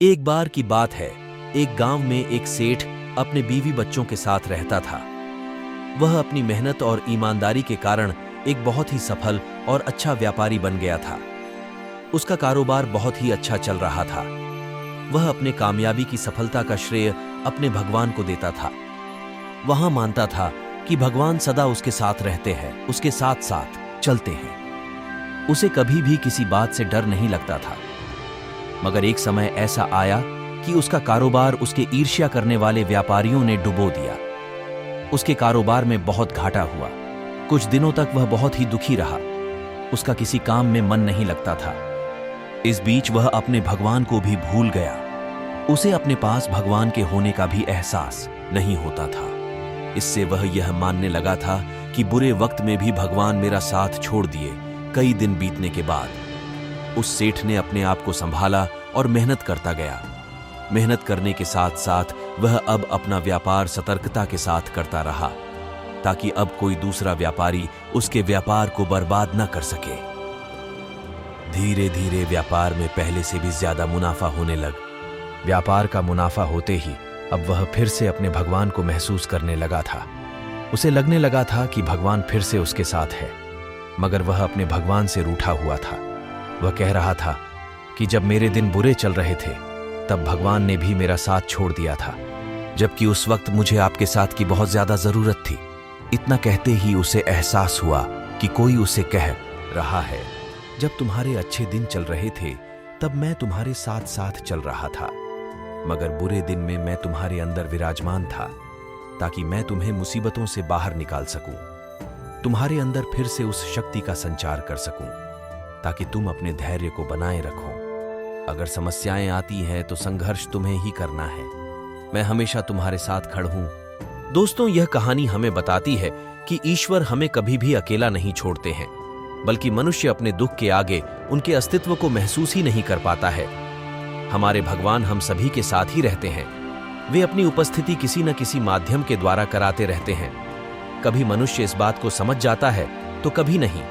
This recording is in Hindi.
एक बार की बात है, एक गांव में एक सेठ अपने बीवी बच्चों के साथ रहता था। वह अपनी मेहनत और ईमानदारी के कारण एक बहुत ही सफल और अच्छा व्यापारी बन गया था। उसका कारोबार बहुत ही अच्छा चल रहा था। वह अपने कामयाबी की सफलता का श्रेय अपने भगवान को देता था। वह मानता था कि भगवान सदा उसके साथ रहते हैं, उसके साथ साथ चलते हैं। उसे कभी भी किसी बात से डर नहीं लगता था। मगर एक समय ऐसा आया कि उसका कारोबार उसके ईर्ष्या करने वाले व्यापारियों ने डुबो दिया। उसके कारोबार में बहुत घाटा हुआ। कुछ दिनों तक वह बहुत ही दुखी रहा। उसका किसी काम में मन नहीं लगता था। इस बीच वह अपने भगवान को भी भूल गया। उसे अपने पास भगवान के होने का भी एहसास नहीं होता था। इससे वह यह मानने लगा था कि बुरे वक्त में भी भगवान मेरा साथ छोड़ दिए। कई दिन बीतने के बाद उस सेठ ने अपने आप को संभाला और मेहनत करता गया। मेहनत करने के साथ साथ वह अब अपना व्यापार सतर्कता के साथ करता रहा, ताकि अब कोई दूसरा व्यापारी उसके व्यापार को बर्बाद न कर सके। धीरे धीरे व्यापार में पहले से भी ज्यादा मुनाफा होने लग। व्यापार का मुनाफा होते ही अब वह फिर से अपने भगवान को महसूस करने लगा था। उसे लगने लगा था कि भगवान फिर से उसके साथ है, मगर वह अपने भगवान से रूठा हुआ था। वह कह रहा था कि जब मेरे दिन बुरे चल रहे थे तब भगवान ने भी मेरा साथ छोड़ दिया था, जबकि उस वक्त मुझे आपके साथ की बहुत ज्यादा जरूरत थी। इतना कहते ही उसे एहसास हुआ कि कोई उसे कह रहा है, जब तुम्हारे अच्छे दिन चल रहे थे तब मैं तुम्हारे साथ साथ चल रहा था, मगर बुरे दिन में मैं तुम्हारे अंदर विराजमान था, ताकि मैं तुम्हें मुसीबतों से बाहर निकाल सकूं, तुम्हारे अंदर फिर से उस शक्ति का संचार कर सकूं, ताकि तुम अपने धैर्य को बनाए रखो। अगर समस्याएं आती हैं तो संघर्ष तुम्हें ही करना है। मैं हमेशा तुम्हारे साथ खड़ा हूं। दोस्तों, यह कहानी हमें बताती है कि ईश्वर हमें कभी भी अकेला नहीं छोड़ते हैं, बल्कि मनुष्य अपने दुख के आगे उनके अस्तित्व को महसूस ही नहीं कर पाता है। हमारे भगवान हम सभी के साथ ही रहते हैं। वे अपनी उपस्थिति किसी न किसी माध्यम के द्वारा कराते रहते हैं। कभी मनुष्य इस बात को समझ जाता है तो कभी नहीं।